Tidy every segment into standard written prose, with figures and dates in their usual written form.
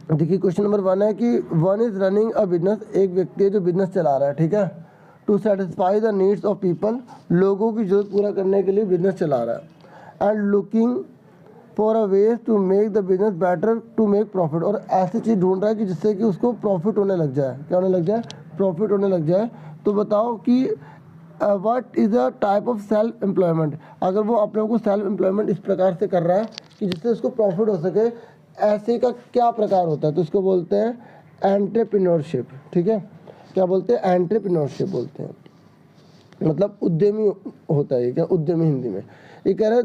देखिए question number 1 है कि one is running a business, एक व्यक्ति है जो बिजनेस चला रहा है, ठीक है, to satisfy the needs of people, लोगों की जरूरत पूरा करने के लिए बिजनेस चला रहा है, and looking for a ways to make the business better to make profit, और ऐसी चीज़ ढूंढ रहा है कि जिससे कि उसको प्रॉफिट होने लग जाए, क्या होने लग जाए, प्रॉफिट होने लग जाए। तो बताओ कि what is a type of self employment, अगर वो अपने को सेल्फ एम्प्लॉयमेंट इस प्रकार से कर रहा है कि जिससे उसको प्रॉफिट हो सके, ऐसे का क्या प्रकार होता है, तो इसको बोलते हैं एंटरप्रेन्योरशिप, ठीक है, क्या बोलते हैं, एंटरप्रेन्योरशिप बोलते हैं, मतलब उद्यमी होता है, क्या उद्यमी हिंदी में। ये कह रहा है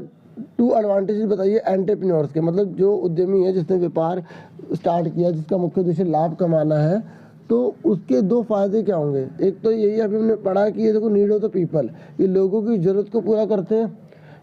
2 एडवांटेजेस बताइए एंटरप्रेन्योर्स के, मतलब जो उद्यमी है जिसने व्यापार स्टार्ट किया, जिसका मुख्य उद्देश्य लाभ कमाना है, तो उसके 2 फायदे क्या होंगे। एक तो यही अभी हमने पढ़ा कि ये देखो नीड ऑफ द पीपल, ये लोगों की ज़रूरत को पूरा करते हैं,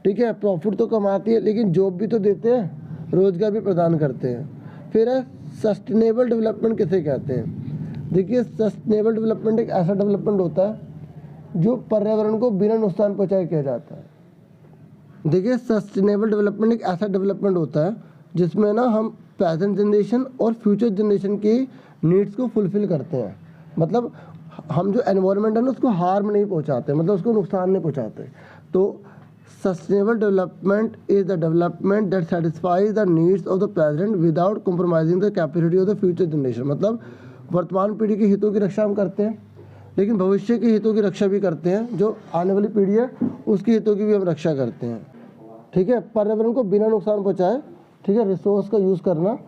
ठीक है, प्रॉफिट तो कमाती है लेकिन जॉब भी तो देते हैं, रोजगार भी प्रदान करते हैं। फिर है सस्टेनेबल डेवलपमेंट किसे कहते हैं। देखिए सस्टेनेबल डेवलपमेंट एक ऐसा डेवलपमेंट होता है जो पर्यावरण को बिना नुकसान पहुंचाए किया जाता है। देखिए सस्टेनेबल डेवलपमेंट एक ऐसा डेवलपमेंट होता है जिसमें ना हम प्रेजेंट जनरेशन और फ्यूचर जनरेशन की नीड्स को फुलफिल करते हैं, मतलब हम जो एनवायरनमेंट है ना उसको हार्म नहीं पहुंचाते, मतलब उसको नुकसान नहीं पहुंचाते। तो sustainable development is the development that satisfies the needs of the present without compromising the capacity of the future generation, मतलब वर्तमान पीढ़ी के हितों की रक्षा हम करते हैं लेकिन भविष्य के हितों की रक्षा भी करते हैं, जो आने वाली पीढ़ी है उसके हितों की भी हम रक्षा करते हैं, ठीक है, पर्यावरण को बिना नुकसान पहुंचाए, ठीक है, रिसोर्स का यूज़ करना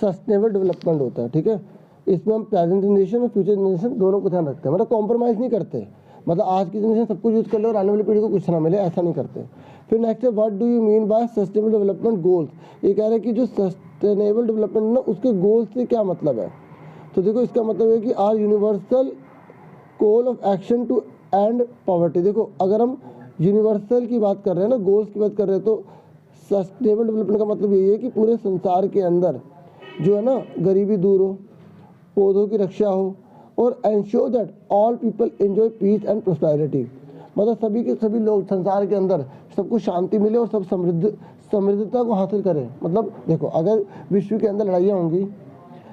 सस्टेनेबल डेवलपमेंट होता है, ठीक है। इसमें हम प्रेजेंट जनरेशन और फ्यूचर जनरेशन दोनों को ध्यान रखते हैं, मतलब कॉम्प्रोमाइज़ नहीं करते, मतलब आज की जनरेशन सब कुछ यूज़ कर ले और आने वाली पीढ़ी को कुछ ना मिले, ऐसा नहीं करते। फिर नेक्स्ट है what do you mean by sustainable development goals, ये कह रहे हैं कि जो सस्टेनेबल डेवलपमेंट ना उसके गोल्स से क्या मतलब है। तो देखो इसका मतलब है कि our universal goal of action to end poverty. देखो अगर हम यूनिवर्सल की बात कर रहे हैं ना, गोल्स की बात कर रहे हैं, तो सस्टेनेबल डेवलपमेंट का मतलब यही है कि पूरे संसार के अंदर जो है ना गरीबी दूर हो, पौधों की रक्षा हो, और ensure that all people enjoy peace and prosperity, मतलब सभी के सभी लोग संसार के अंदर सबको शांति मिले और सब समृद्धता को हासिल करें। मतलब देखो अगर विश्व के अंदर लड़ाइयाँ होंगी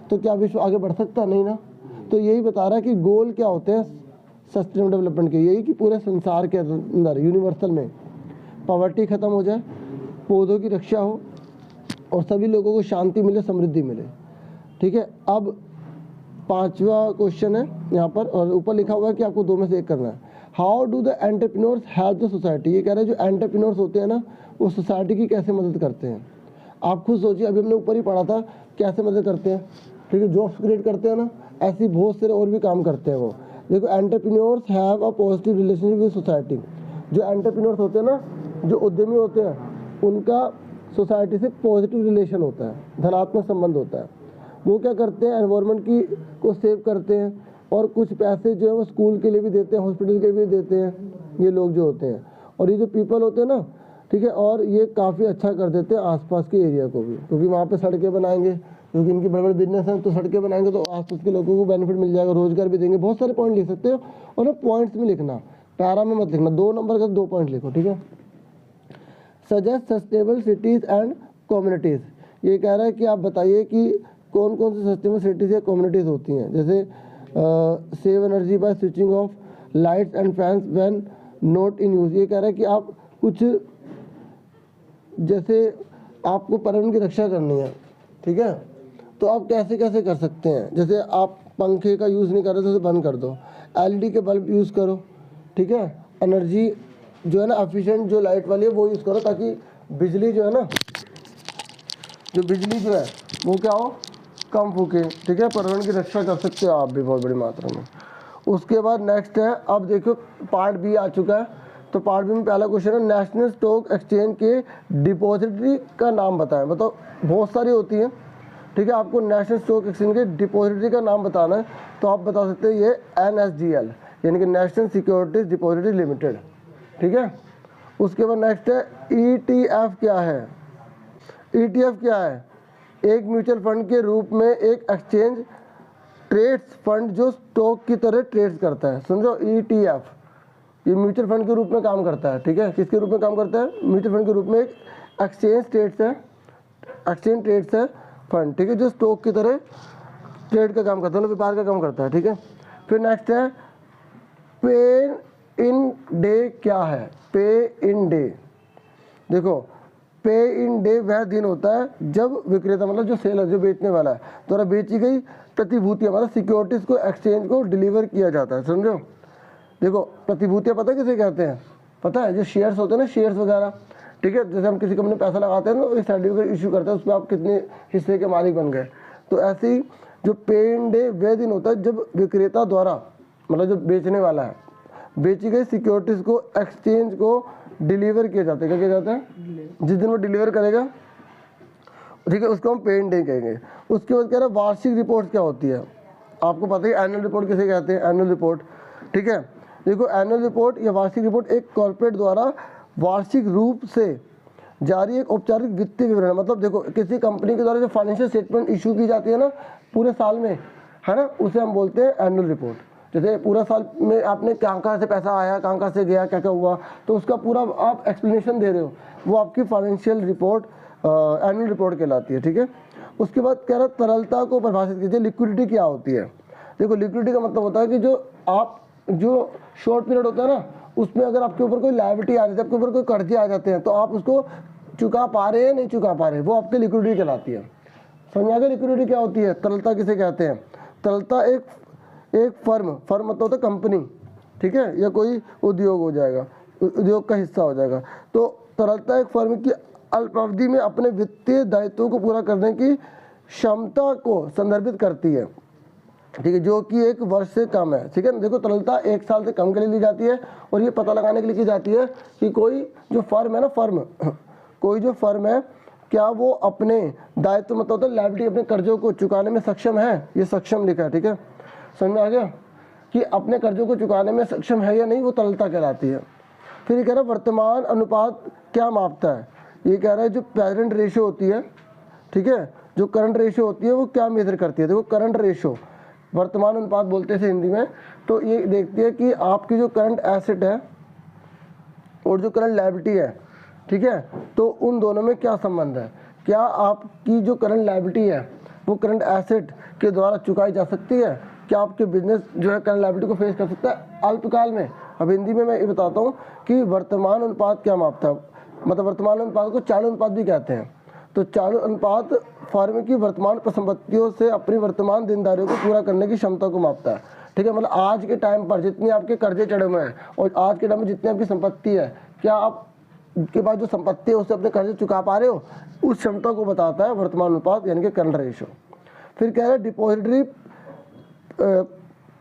तो क्या विश्व आगे बढ़ सकता, नहीं ना। तो यही बता रहा है कि गोल क्या होते हैं सस्टेनेबल डेवलपमेंट के, यही कि पूरे संसार के अंदर यूनिवर्सल में पॉवर्टी खत्म हो जाए, पौधों की रक्षा हो और सभी लोगों को शांति मिले, समृद्धि मिले, ठीक है। अब 5वां क्वेश्चन है यहाँ पर, और ऊपर लिखा हुआ है कि आपको 2 में से एक करना है। How do the entrepreneurs help the society, ये कह रहे हैं जो एंटरप्रेन्योर्स होते हैं ना वो सोसाइटी की कैसे मदद करते हैं। आप खुद सोचिए, अभी हमने ऊपर ही पढ़ा था कैसे मदद करते हैं, ठीक है, जॉब्स क्रिएट करते हैं ना, ऐसी बहुत सारे और भी काम करते हैं वो। देखो entrepreneurs have a positive relationship with society, जो एंटरप्रेन्योर्स होते हैं ना, जो उद्यमी होते हैं, उनका सोसाइटी से पॉजिटिव रिलेशन होता है, धनात्मक संबंध होता है। वो क्या करते हैं, एनवायरनमेंट की को सेव करते हैं और कुछ पैसे जो है वो स्कूल के लिए भी देते हैं, हॉस्पिटल के लिए भी देते हैं, ये लोग जो होते हैं। और ये जो पीपल होते हैं ना, ठीक है, और ये काफ़ी अच्छा कर देते हैं आसपास के एरिया को भी, क्योंकि वहाँ पे सड़कें बनाएंगे, क्योंकि इनकी बड़े बड़े बिजनेस हैं, तो सड़कें बनाएंगे तो आसपास के लोगों को बेनिफिट मिल जाएगा, रोजगार भी देंगे। बहुत सारे पॉइंट लिख सकते हो और ना पॉइंट्स में लिखना, पैरा में मत लिखना, 2 नंबर का 2 पॉइंट लिखो, ठीक है। Suggest sustainable cities and communities, ये कह रहा है कि आप बताइए कि कौन कौन सी सस्टेनेबल सिटीज़ या कम्युनिटीज़ होती हैं। जैसे save energy by switching off lights and fans when not in use, ये कह रहा है कि आप कुछ, जैसे आपको पर्यावरण की रक्षा करनी है, ठीक है, तो आप कैसे कैसे कर सकते हैं। जैसे आप पंखे का यूज़ नहीं कर रहे तो उसे बंद कर दो, LED के बल्ब यूज़ करो, ठीक है, एनर्जी जो है ना एफिशिएंट जो लाइट वाली है वो यूज़ करो, ताकि बिजली जो है ना, जो बिजली जो है वो क्या हो, कम फूके, ठीक है, पर्यावरण की रक्षा कर सकते हो आप भी बहुत बड़ी मात्रा में। उसके बाद नेक्स्ट है, अब देखो पार्ट बी आ चुका है, तो पार्ट बी में पहला क्वेश्चन है नेशनल स्टॉक एक्सचेंज के डिपॉजिटरी का नाम बताएं। मतलब बहुत सारी होती हैं, ठीक है, आपको नेशनल स्टॉक एक्सचेंज के डिपॉजिटरी का नाम बताना है, तो आप बता सकते हैं ये NSDL यानी कि नेशनल सिक्योरिटीज डिपॉजिटरी लिमिटेड, ठीक है। उसके बाद नेक्स्ट है ETF क्या है। ETF क्या है, एक म्यूचुअल फंड के रूप में एक एक्सचेंज ट्रेड्स फंड जो स्टॉक की तरह ट्रेड्स करता है, समझो। ETF ये म्यूचुअल फंड के रूप में काम करता है, ठीक है, किसके रूप में काम करता है, म्यूचुअल फंड के रूप में एक एक्सचेंज ट्रेड्स है फंड, ठीक है, जो स्टॉक की तरह ट्रेड का काम करता है, मतलब व्यापार का काम करता है, ठीक है। फिर नेक्स्ट है पे इन डे क्या है, पे इन डे, देखो पे इन डे वह दिन होता है जब विक्रेता मतलब जो सेलर जो बेचने वाला है द्वारा बेची गई प्रतिभूतियां मतलब सिक्योरिटीज को एक्सचेंज को डिलीवर किया जाता है, समझो। देखो प्रतिभूतियां पता किसे कहते हैं, पता है, जो शेयर्स होते हैं ना, शेयर्स वगैरह, ठीक है, जैसे हम किसी कंपनी में पैसा लगाते हैं ना, एक सर्टिफिकेट इशू करते हैं, उसमें आप कितने हिस्से के मालिक बन गए। तो ऐसे ही जो पे इन डे वह दिन होता है जब विक्रेता द्वारा मतलब जो बेचने वाला है बेची गई सिक्योरिटीज को एक्सचेंज को डिलीवर किया जाता है। क्या किया जाता है, जिस दिन वो डिलीवर करेगा, ठीक है, उसको हम पे इन डे कहेंगे। उसके बाद कह रहा है वार्षिक रिपोर्ट क्या होती है, आपको पता है एनुअल रिपोर्ट किसे कहते हैं, एनुअल रिपोर्ट, ठीक है। देखो एनुअल रिपोर्ट या वार्षिक रिपोर्ट एक कॉर्पोरेट द्वारा वार्षिक रूप से जारी एक औपचारिक वित्तीय विवरण है। मतलब देखो किसी कंपनी के द्वारा जो फाइनेंशियल स्टेटमेंट इशू की जाती है ना पूरे साल में, है ना, उसे हम बोलते हैं एनुअल रिपोर्ट। जैसे पूरा साल में आपने कहाँ से पैसा आया, कहाँ से गया, क्या क्या हुआ, तो उसका पूरा आप एक्सप्लेनेशन दे रहे हो, वो आपकी फाइनेंशियल रिपोर्ट एनुअल रिपोर्ट कहलाती है, ठीक है। उसके बाद कह रहा है तरलता को परिभाषित कीजिए, लिक्विडिटी क्या होती है। देखो लिक्विडिटी का मतलब होता है कि जो शॉर्ट पीरियड होता है ना, उसमें अगर आपके ऊपर कोई लायबिलिटी आ जाती है, आपके ऊपर कोई कर्जे आ जाते हैं, तो आप उसको चुका पा रहे हैं नहीं चुका पा रहे, वो आपकी लिक्विडिटी कहलाती है। समझ आ गया लिक्विडिटी क्या होती है। तरलता किसे कहते हैं, तरलता एक फर्म मतलब होता है कंपनी, ठीक है, या कोई उद्योग हो जाएगा, उद्योग का हिस्सा हो जाएगा। तो तरलता एक फर्म की अल्पावधि में अपने वित्तीय दायित्वों को पूरा करने की क्षमता को संदर्भित करती है, ठीक है, जो कि एक वर्ष से कम है, ठीक है। देखो तरलता एक साल से कम के लिए ली जाती है, और ये पता लगाने के लिए की जाती है कि कोई जो फर्म है ना, कोई जो फर्म है क्या वो अपने दायित्व मतलब होता है लायबिलिटी, अपने कर्जों को चुकाने में सक्षम है, ये सक्षम लिखा है, ठीक है, समझ में आ गया कि अपने कर्जों को चुकाने में सक्षम है या नहीं, वो तरलता कहलाती है। फिर ये कह रहा है वर्तमान अनुपात क्या मापता है, ये कह रहा है जो प्रेजेंट रेशियो होती है, ठीक है, जो करंट रेशियो होती है वो क्या मेजर करती है। देखो करंट रेशियो वर्तमान अनुपात बोलते हैं हिंदी में, तो ये देखती है कि आपकी जो करंट एसेट है और जो करंट लायबिलिटी है, ठीक है, तो उन दोनों में क्या संबंध है। क्या आपकी जो करंट लायबिलिटी है वो करंट एसेट के द्वारा चुकाई जा सकती है, क्या आपके बिजनेस जो है करंट लायबिलिटी को फेस कर सकता है अल्पकाल में। अब हिंदी में मैं ये बताता हूँ कि वर्तमान अनुपात क्या मापता है, मतलब वर्तमान अनुपात को चालू अनुपात भी कहते हैं। तो चालू अनुपात फर्म की वर्तमान परिसंपत्तियों से अपनी वर्तमान देनदारियों को पूरा करने की क्षमता को मापता है, ठीक है। मतलब आज के टाइम पर जितनी आपके कर्जे चढ़े हुए हैं और आज के टाइम में जितनी आपकी संपत्ति है, क्या आप के पास जो संपत्ति है उससे अपने कर्जे चुका पा रहे हो, उस क्षमता को बताता है वर्तमान अनुपात यानी कि करंट रेशियो। फिर कह रहे हैं डिपॉजिटरी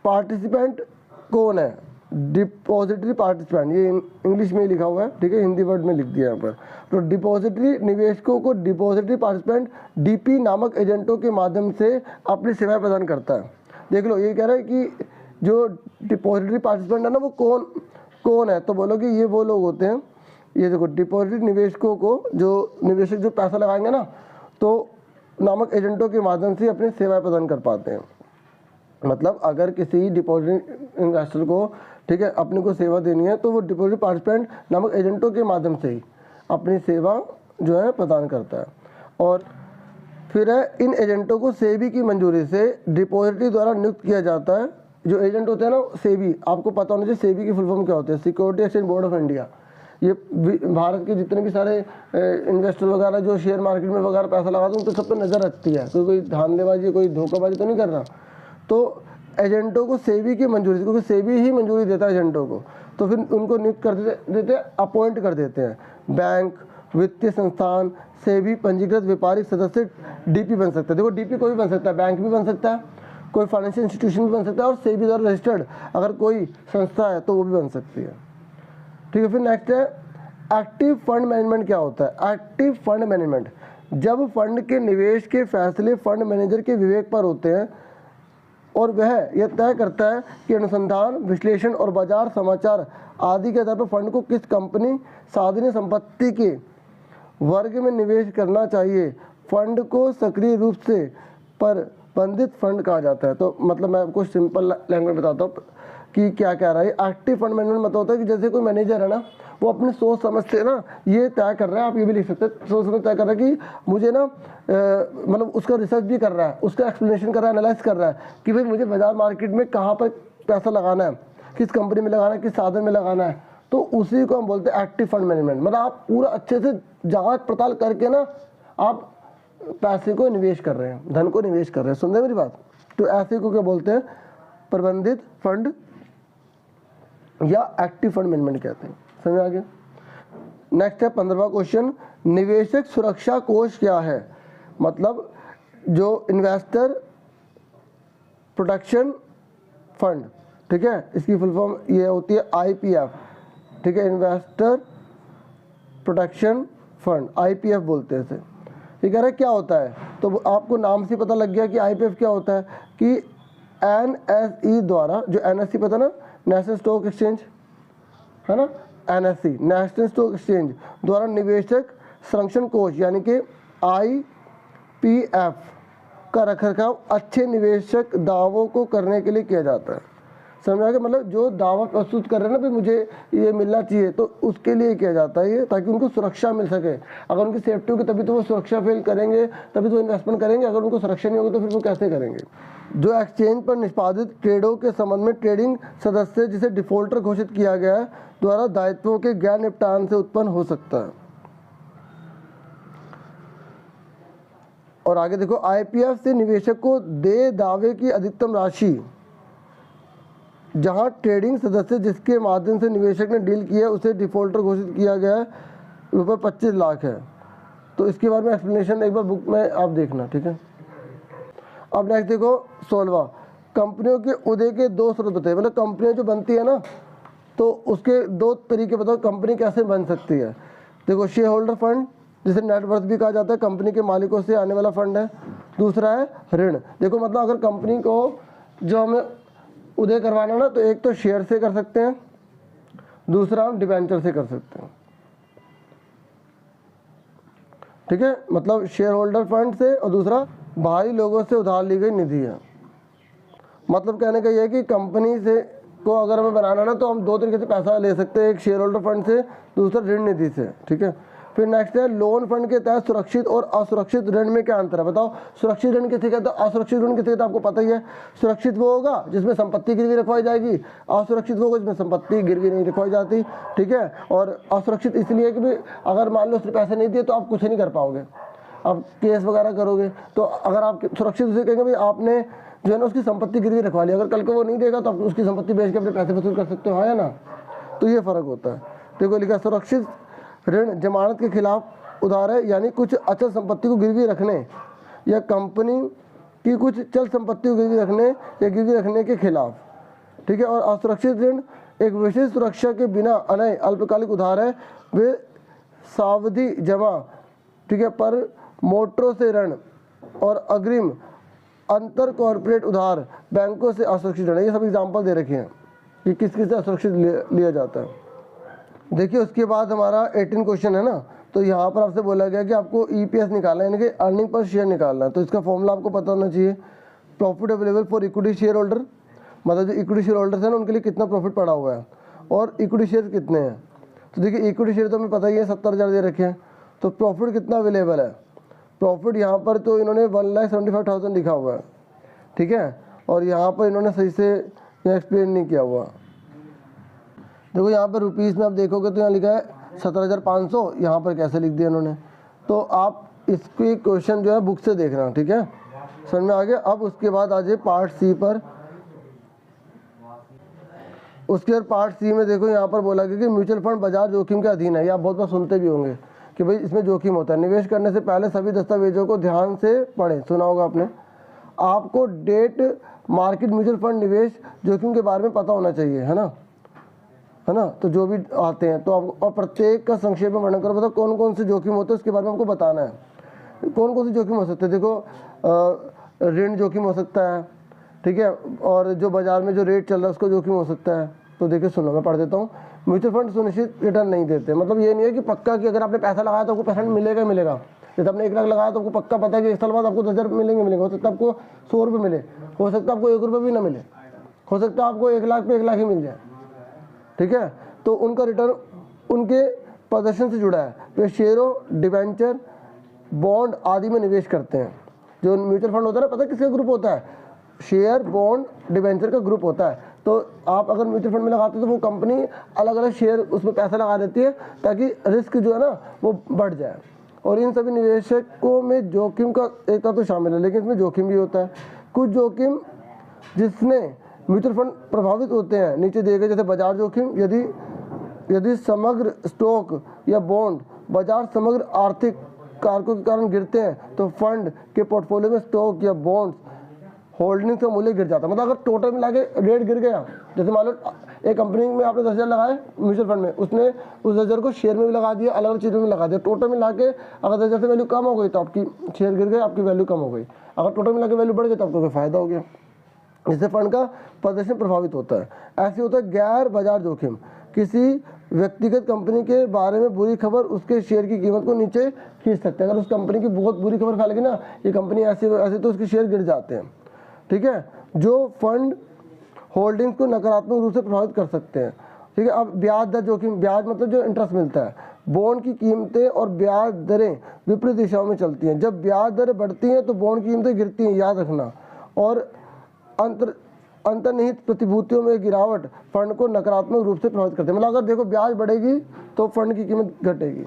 पार्टिसिपेंट कौन है, डिपॉजिटरी पार्टिसिपेंट, ये इंग्लिश में लिखा हुआ है, ठीक है, हिंदी वर्ड में लिख दिया यहाँ पर। तो डिपॉजिटरी निवेशकों को डिपॉजिटरी पार्टिसिपेंट डीपी नामक एजेंटों के माध्यम से अपनी सेवाएं प्रदान करता है। देख लो ये कह रहा है कि जो डिपॉजिटरी पार्टिसिपेंट है ना वो कौन है, तो बोलो कि ये वो लोग होते हैं, ये देखो डिपॉजिटरी निवेशकों को, जो निवेशक जो पैसा लगाएंगे ना, तो नामक एजेंटों के माध्यम से अपनी सेवाएं प्रदान कर पाते हैं। मतलब अगर किसी डिपॉजिट इन्वेस्टर को, ठीक है, अपने को सेवा देनी है तो वो डिपॉजिट पार्टिसिपेंट नामक एजेंटों के माध्यम से ही अपनी सेवा जो है प्रदान करता है। और फिर है इन एजेंटों को सेबी की मंजूरी से डिपॉजिटरी द्वारा नियुक्त किया जाता है। जो एजेंट होते हैं ना सेबी, आपको पता होना चाहिए सेबी की फुल फॉर्म क्या होती है, security exchange board of India. ये भारत के जितने भी सारे इन्वेस्टर वगैरह जो शेयर मार्केट में वगैरह पैसा लगाते हैं उन तो सब पे नज़र रखती है, कोई धांधलेबाजी कोई धोखाबाजी तो नहीं कर रहा। तो एजेंटों को सेबी की मंजूरी, क्योंकि सेबी ही मंजूरी देता है एजेंटों को, तो फिर उनको नियुक्त कर देते हैं, अपॉइंट कर देते हैं। बैंक, वित्तीय संस्थान, सेबी पंजीकृत व्यापारिक सदस्य डीपी बन सकता है। देखो डीपी कोई भी बन सकता है, बैंक भी बन सकता है, कोई फाइनेंशियल इंस्टीट्यूशन भी बन सकता है, और सेबी द्वारा रजिस्टर्ड अगर कोई संस्था है तो वो भी बन सकती है, ठीक है। फिर नेक्स्ट है एक्टिव फंड मैनेजमेंट क्या होता है। एक्टिव फंड मैनेजमेंट, जब फंड के निवेश के फैसले फंड मैनेजर के विवेक पर होते हैं और वह यह तय करता है कि अनुसंधान, विश्लेषण और बाजार समाचार आदि के आधार पर फंड को किस कंपनी, साधन, संपत्ति के वर्ग में निवेश करना चाहिए। फंड को सक्रिय रूप से प्रबंधित फंड कहा जाता है। तो मतलब मैं आपको सिंपल लैंग्वेज बताता हूँ, कि क्या कह रहा है। एक्टिव फंड मैनेजमेंट मतलब होता है कि जैसे कोई मैनेजर है ना, वो अपने सोच समझ से ना ये तय कर रहा है, आप ये भी लिख सकते हैं, सोच समझ तय कर रहा है कि मुझे ना मतलब उसका रिसर्च भी कर रहा है, उसका एक्सप्लेनेशन कर रहा है, एनालाइज कर रहा है कि भाई मुझे बाजार मार्केट में कहाँ पर पैसा लगाना है, किस कंपनी में लगाना है, किस साधन में लगाना है, तो उसी को हम बोलते हैं एक्टिव फंड मैनेजमेंट। मतलब आप पूरा अच्छे से जांच पड़ताल करके ना आप पैसे को निवेश कर रहे हैं, धन को निवेश कर रहे हैं। सुन रहे मेरी बात? तो ऐसे को क्या बोलते हैं? प्रबंधित फंड या एक्टिव फंड मैनेजमेंट कहते हैं। समझ आ गया? नेक्स्ट है 15वां क्वेश्चन, निवेशक सुरक्षा कोष क्या है? मतलब जो इन्वेस्टर प्रोटेक्शन फंड, ठीक है, इसकी फुल फॉर्म ये होती है IPF, ठीक है, इन्वेस्टर प्रोटेक्शन फंड, IPF बोलते हैं इसे। ये कह रहा है क्या होता है, तो आपको नाम से पता लग गया कि IPF क्या होता है कि NSE द्वारा, जो NSE पता ना, नेशनल स्टॉक एक्सचेंज है ना, NSE नेशनल स्टॉक एक्सचेंज द्वारा निवेशक संरक्षण कोष यानी कि IPF का रखरखाव अच्छे निवेशक दावों को करने के लिए किया जाता है। समझ आ गया? मतलब जो दावा प्रस्तुत कर रहे हैं ना, भी मुझे ये मिलना चाहिए, तो उसके लिए किया जाता है ये, ताकि उनको सुरक्षा मिल सके। अगर उनकी सेफ्टी होगी तभी तो वो सुरक्षा फेल करेंगे, तभी तो इन्वेस्टमेंट करेंगे। अगर उनको सुरक्षा नहीं होगी तो फिर वो कैसे करेंगे? जो एक्सचेंज पर निष्पादित ट्रेडों के संबंध में ट्रेडिंग सदस्य जिसे डिफॉल्टर घोषित किया गया है द्वारा दायित्वों के गैर निपटान से उत्पन्न हो सकता है। और आगे देखो, IPF से निवेशक को दे दावे की अधिकतम राशि, जहां ट्रेडिंग सदस्य जिसके माध्यम से निवेशक ने डील किया उसे डिफॉल्टर घोषित किया गया है, रुपये 25 लाख है। तो इसके बारे में एक्सप्लेनेशन एक बार बुक में आप देखना, ठीक है। अब नेक्स्ट देखो 16वां, कंपनियों के उदय के 2 स्रोत बताइए। मतलब कंपनियां जो बनती है ना, तो उसके 2 तरीके बताओ कंपनी कैसे बन सकती है। देखो, शेयर होल्डर फंड जिसे नेटवर्थ भी कहा जाता है, कंपनी के मालिकों से आने वाला फंड है। दूसरा है ऋण। देखो मतलब अगर कंपनी को जो हमें उदय करवाना ना, तो एक तो शेयर से कर सकते हैं, दूसरा हम डिबेंचर से कर सकते हैं, ठीक है। मतलब शेयर होल्डर फंड से, और दूसरा बाहरी लोगों से उधार ली गई निधि है। मतलब कहने का ये है कि कंपनी से को अगर हमें बनाना ना, तो हम 2 तरीके से पैसा ले सकते हैं, एक शेयर होल्डर फंड से, दूसरा ऋण निधि से, ठीक है। फिर नेक्स्ट है लोन फंड के तहत सुरक्षित और असुरक्षित ऋण में क्या अंतर है? बताओ, सुरक्षित ऋण किसे कहते हैं, असुरक्षित ऋण किसे कहते हैं? आपको पता ही है। सुरक्षित वो होगा जिसमें संपत्ति गिरवी रखवाई जाएगी, असुरक्षित वो होगा जिसमें संपत्ति गिरवी नहीं रखवाई जाती, ठीक है। और असुरक्षित इसलिए कि भी अगर मान लो उसने पैसे नहीं दिए तो आप कुछ नहीं कर पाओगे, आप केस वगैरह करोगे। तो अगर आप सुरक्षित उसे कहेंगे भाई आपने जो है ना उसकी संपत्ति गिरवी रखवा ली, अगर कल को वो नहीं देगा तो आप उसकी संपत्ति बेच के अपने पैसे वसूल कर सकते हो, हाँ या ना। तो ये फर्क होता है। देखो लिखा, सुरक्षित ऋण जमानत के खिलाफ उधार है, यानी कुछ अचल संपत्ति को गिरवी रखने या कंपनी की कुछ चल संपत्ति को गिरवी रखने या गिरवी रखने के खिलाफ, ठीक है। और असुरक्षित ऋण एक विशेष सुरक्षा के बिना अनय अल्पकालिक उधार है, वे सावधि जमा, ठीक है, पर मोटरों से ऋण और अग्रिम अंतर कॉर्पोरेट उधार बैंकों से असुरक्षित ऋण। ये सब एग्जाम्पल दे रखे हैं कि किस किस से असुरक्षित लिया जाता है। देखिए उसके बाद हमारा 18 क्वेश्चन है ना, तो यहाँ पर आपसे बोला गया कि आपको EPS निकालना है, यानी कि अर्निंग पर शेयर निकालना है। तो इसका फॉर्मूला आपको पता होना चाहिए, profit available for equity share holder, मतलब जो इक्विटी शेयर होल्डर्स हैं ना उनके लिए कितना प्रॉफिट पड़ा हुआ है, और इक्विटी शेयर कितने हैं। तो देखिए इक्विटी शेयर तो हमें पता ही है 70,000 दे रखे हैं, तो प्रॉफिट कितना अवेलेबल है। प्रॉफिट यहाँ पर तो इन्होंने 1,75,000 लिखा हुआ है, ठीक है, और यहाँ पर इन्होंने सही से एक्सप्लेन नहीं किया हुआ। देखो यहाँ पर रुपीज़ में आप देखोगे तो यहाँ लिखा है 17,500, यहाँ पर कैसे लिख दिया इन्होंने। तो आप इसकी क्वेश्चन जो है बुक से देखना, ठीक है, समझ में आ गया। अब उसके बाद आ जाए पार्ट सी पर। उसके बाद पार्ट सी में देखो यहाँ पर बोला गया कि म्यूचुअल फंड बाजार जोखिम के अधीन है। ये आप बहुत बार सुनते भी होंगे कि भाई इसमें जोखिम होता है। निवेश करने से पहले सभी दस्तावेजों को ध्यान से पढ़ें, सुना होगा आपने। आपको डेट मार्केट म्यूचुअल फंड निवेश जोखिम के बारे में पता होना चाहिए, है ना। तो जो भी आते हैं तो आपको, और प्रत्येक का संक्षेप में वर्णन करो, बताओ कौन कौन से जोखिम होते हैं उसके बारे में आपको बताना है। कौन कौन से जोखिम हो सकते हैं? देखो ऋण जोखिम हो सकता है, ठीक है, और जो बाजार में जो रेट चल रहा है उसका जोखिम हो सकता है। तो देखिए सुनो, मैं पढ़ देता हूँ। म्यूचुअल फंड सुनिश्चित रिटर्न नहीं देते, मतलब ये नहीं है कि पक्का कि अगर आपने पैसा लगाया तो आपको पैसा मिलेगा मिलेगा। जैसे आपने 1 लाख लगाया तो आपको पक्का पता है कि 1 साल बाद आपको 10,000 मिलेंगे। हो सकता है आपको 100 रुपये मिले, हो सकता है आपको 1 रुपये भी ना मिले, हो सकता है आपको 1 लाख पे 1 लाख ही मिल जाए, ठीक है। तो उनका रिटर्न उनके प्रदर्शन से जुड़ा है। वे शेयरों, डिबेंचर, बॉन्ड आदि में निवेश करते हैं। जो म्यूचुअल फंड होता है ना, पता है किसका ग्रुप होता है? शेयर, बॉन्ड, डिबेंचर का ग्रुप होता है। तो आप अगर म्यूचुअल फंड में लगाते हो तो वो कंपनी अलग अलग शेयर उसमें पैसा लगा देती है ताकि रिस्क जो है ना वो बढ़ जाए। और इन सभी निवेशकों में जोखिम का एक तो शामिल है, लेकिन इसमें जोखिम भी होता है। कुछ जोखिम जिसने म्यूचुअल फंड प्रभावित होते हैं नीचे दिए गए, जैसे बाजार जोखिम। यदि समग्र स्टॉक या बॉन्ड बाजार समग्र आर्थिक कारकों के कारण गिरते हैं तो फंड के पोर्टफोलियो में स्टॉक या बॉन्ड्स होल्डिंग का मूल्य गिर जाता है। मतलब अगर टोटल मिला के रेट गिर गया, जैसे मान लो एक कंपनी में आपने 10,000 लगाए म्यूचुअल फंड में, उसने उस 10,000 को शेयर में भी लगा दिया, अलग अलग चीज़ों में लगा दिया, टोटल मिला के अगर 10,000 से वैल्यू कम हो गई तो आपकी शेयर गिर गए, आपकी वैल्यू कम हो गई। अगर टोटल मिला के वैल्यू बढ़ गई तो आपको कोई फायदा हो गया। इससे फंड का प्रदर्शन प्रभावित होता है। ऐसे होता है गैर बाजार जोखिम। किसी व्यक्तिगत कंपनी के बारे में बुरी खबर उसके शेयर की कीमत को नीचे खींच सकते हैं। अगर उस कंपनी की बहुत बुरी खबर फैलेगी ना, ये कंपनी ऐसी तो उसके शेयर गिर जाते हैं, ठीक है। जो फंड होल्डिंग्स को नकारात्मक रूप से प्रभावित कर सकते हैं, ठीक है। अब ब्याज दर जोखिम, ब्याज मतलब जो इंटरेस्ट मिलता है। बॉन्ड की कीमतें और ब्याज दरें विपरीत दिशाओं में चलती हैं। जब ब्याज दरें बढ़ती हैं तो बॉन्ड की कीमतें गिरती हैं, याद रखना। और अंतर्निहित प्रतिभूतियों में गिरावट फंड को नकारात्मक रूप से प्रभावित करते हैं। मतलब अगर देखो ब्याज बढ़ेगी तो फंड की कीमत घटेगी,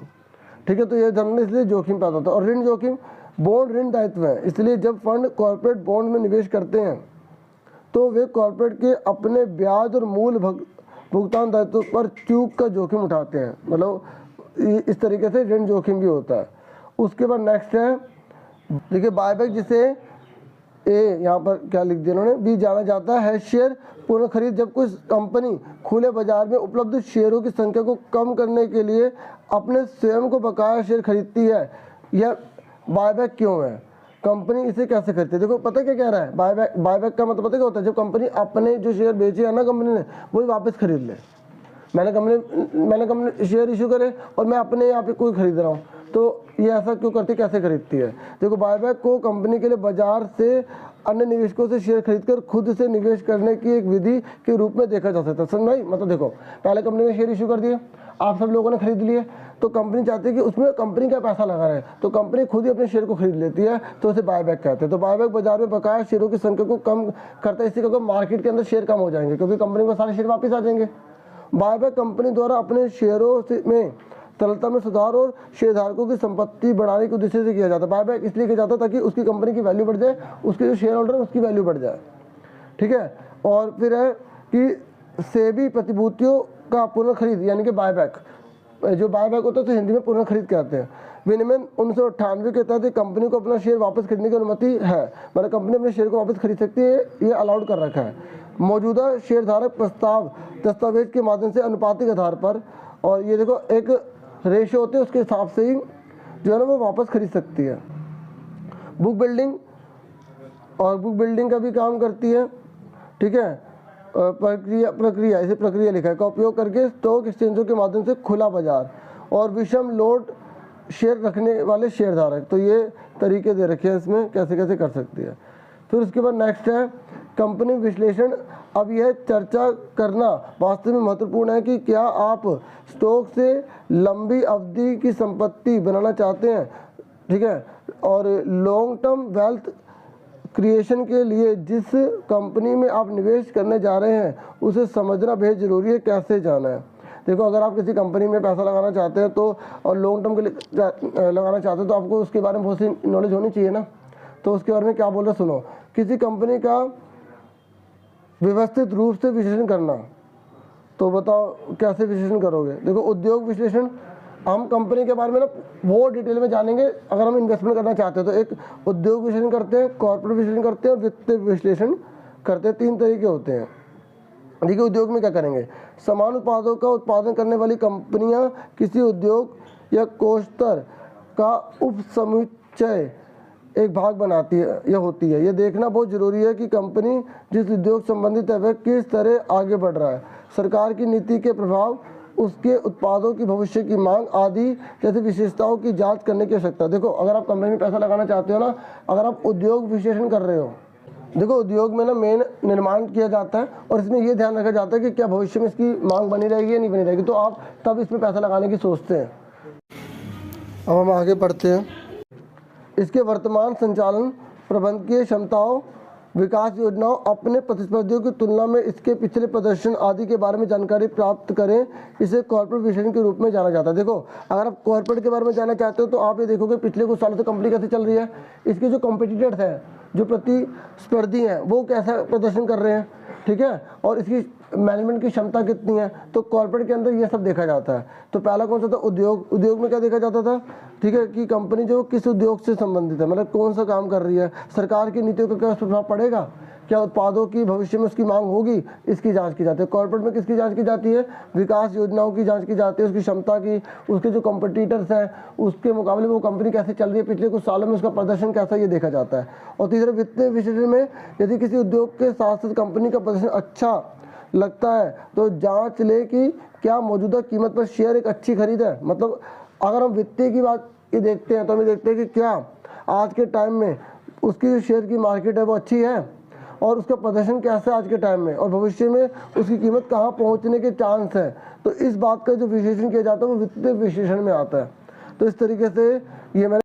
ठीक है। तो ये धन इसलिए जोखिम पैदा होता है। और ऋण जोखिम, बॉन्ड ऋण दायित्व है, इसलिए जब फंड कॉर्पोरेट बॉन्ड में निवेश करते हैं तो वे कॉर्पोरेट के अपने ब्याज और मूल भुगतान दायित्व पर चूक का जोखिम उठाते हैं। मतलब इस तरीके से ऋण जोखिम भी होता है। उसके बाद नेक्स्ट है, देखिए बायबैक, जिसे यहाँ पर क्या लिख दिया उन्होंने, भी जाना जाता है शेयर पुनः खरीद। जब कोई कंपनी खुले बाजार में उपलब्ध शेयरों की संख्या को कम करने के लिए अपने स्वयं को बकाया शेयर खरीदती है, यह बायबैक क्यों है? कंपनी इसे कैसे खरीदती है? देखो पता क्या कह रहा है, बायबैक का मतलब पता क्या होता है? जब कंपनी अपने जो शेयर बेचे है ना कंपनी ने, वही वापस खरीद ले। मैंने कंपनी शेयर इशू करे और मैं अपने यहाँ पे कोई खरीद रहा हूँ, तो ये ऐसा क्यों करती है, कैसे खरीदती है? देखो बायबैक को कंपनी के लिए बाजार से अन्य निवेशकों से शेयर खरीदकर खुद से निवेश करने की एक विधि के रूप में देखा जा सकता है। समझ भाई, मतलब देखो पहले कंपनी ने शेयर इशू कर दिए, आप सब लोगों ने खरीद लिए, तो कंपनी चाहती है कि उसमें कंपनी का पैसा लगा रहे, तो कंपनी खुद ही अपने शेयर को खरीद लेती है, तो उसे बायबैक कहते हैं। तो बायबैक बाजार में बकाया शेयरों की संख्या को कम करता है, इससे क्योंकि मार्केट के अंदर शेयर कम हो जाएंगे, क्योंकि कंपनी को सारे शेयर वापस आ जाएंगे। बायबैक कंपनी द्वारा अपने शेयरों में तरलता में सुधार और शेयरधारकों की संपत्ति बढ़ाने के उद्देश्य से किया जाता है। बायबैक इसलिए किया जाता है ताकि उसकी कंपनी की वैल्यू बढ़ जाए, उसके जो शेयर होल्डर है उसकी वैल्यू बढ़ जाए, ठीक है। और फिर है कि सेबी प्रतिभूतियों का पुनः खरीद, यानी कि बायबैक, जो बायबैक होता है तो हिंदी में पुनः खरीद कहते हैं। विनियमन 1998 के तहत कंपनी को अपना शेयर वापस खरीदने की अनुमति है, मतलब कंपनी अपने शेयर को वापस खरीद सकती है, ये अलाउड कर रखा है। मौजूदा शेयरधारक प्रस्ताव दस्तावेज के माध्यम से अनुपातिक आधार पर, और ये देखो एक रेशो होते हैं उसके हिसाब से ही जो है ना वो वापस खरीद सकती है। बुक बिल्डिंग, और बुक बिल्डिंग का भी काम करती है, ठीक है। प्रक्रिया इसे प्रक्रिया लिखा है, का उपयोग करके स्टॉक एक्सचेंजों के माध्यम से खुला बाजार और विषम लोड शेयर रखने वाले शेयरधारक, तो ये तरीके दे रखे हैं इसमें कैसे कैसे कर सकती है। फिर उसके बाद नेक्स्ट है कंपनी विश्लेषण। अब यह चर्चा करना वास्तव में महत्वपूर्ण है कि क्या आप स्टॉक से लंबी अवधि की संपत्ति बनाना चाहते हैं, ठीक है, और लॉन्ग टर्म वेल्थ क्रिएशन के लिए जिस कंपनी में आप निवेश करने जा रहे हैं उसे समझना बेहद ज़रूरी है। कैसे जाना है? देखो अगर आप किसी कंपनी में पैसा लगाना चाहते हैं तो, और लॉन्ग टर्म के लिए लगाना चाहते हैं, तो आपको उसके बारे में बहुत सी नॉलेज होनी चाहिए ना। तो उसके बारे में क्या बोल रहे सुनो, किसी कंपनी का व्यवस्थित रूप से विश्लेषण करना। तो बताओ कैसे विश्लेषण करोगे? देखो उद्योग विश्लेषण, हम कंपनी के बारे में ना बहुत डिटेल में जानेंगे। अगर हम इन्वेस्टमेंट करना चाहते हैं तो एक उद्योग विश्लेषण करते हैं, कॉर्पोरेट विश्लेषण करते हैं और वित्तीय विश्लेषण करते हैं। 3 तरीके होते हैं। देखिए उद्योग में क्या करेंगे, समान उत्पादों का उत्पादन करने वाली कंपनियां किसी उद्योग या कोष्टर का उपसमुच्चय एक भाग बनाती है या होती है। यह देखना बहुत ज़रूरी है कि कंपनी जिस उद्योग संबंधित है वह किस तरह आगे बढ़ रहा है, सरकार की नीति के प्रभाव, उसके उत्पादों की भविष्य की मांग आदि जैसी विशेषताओं की जांच करने की आवश्यकता है। देखो अगर आप कंपनी में पैसा लगाना चाहते हो ना, अगर आप उद्योग विश्लेषण कर रहे हो देखो उद्योग में ना मेन निर्माण किया जाता है और इसमें ये ध्यान रखा जाता है कि क्या भविष्य में इसकी मांग बनी रहेगी या नहीं बनी रहेगी, तो आप तब इसमें पैसा लगाने की सोचते हैं। अब हम आगे पढ़ते हैं। इसके वर्तमान संचालन, प्रबंधकीय क्षमताओं, विकास योजनाओं, अपने प्रतिस्पर्धियों की तुलना में इसके पिछले प्रदर्शन आदि के बारे में जानकारी प्राप्त करें। इसे कॉर्पोरेट विश्लेषण के रूप में जाना जाता है। देखो अगर आप कॉर्पोरेट के बारे में जानना चाहते हो तो आप ये देखोगे पिछले कुछ सालों से कंपनी कैसे चल रही है, इसके जो कॉम्पिटिटर्स हैं, जो प्रतिस्पर्धी हैं, वो कैसा प्रदर्शन कर रहे हैं, ठीक है, और इसकी मैनेजमेंट की क्षमता कितनी है। तो कॉर्पोरेट के अंदर ये सब देखा जाता है। तो पहला कौन सा था, उद्योग। उद्योग में क्या देखा जाता था, ठीक है, कि कंपनी जो किस उद्योग से संबंधित है, मतलब कौन सा काम कर रही है, सरकार की नीतियों का क्या प्रभाव पड़ेगा, क्या उत्पादों की भविष्य में उसकी मांग होगी, इसकी जांच की जाती है। कॉर्पोरेट में किसकी जांच की जाती है, विकास योजनाओं की जांच की जाती है, उसकी क्षमता की, उसके जो कॉम्पिटिटर्स हैं उसके मुकाबले वो कंपनी कैसे चल रही है, पिछले कुछ सालों में उसका प्रदर्शन कैसा, ये देखा जाता है। और तीसरा वित्तीय विश्लेषण में यदि किसी उद्योग के साथ साथ कंपनी का प्रदर्शन अच्छा लगता है तो जांच ले कि क्या मौजूदा कीमत पर शेयर एक अच्छी खरीद है। मतलब अगर हम वित्तीय की बात ये देखते हैं तो हम देखते हैं कि क्या आज के टाइम में उसकी जो शेयर की मार्केट है वो अच्छी है और उसका प्रदर्शन कैसा है आज के टाइम में, और भविष्य में उसकी कीमत कहाँ पहुँचने के चांस है। तो इस बात का जो विश्लेषण किया जाता है वो वित्तीय विश्लेषण में आता है। तो इस तरीके से ये मैंने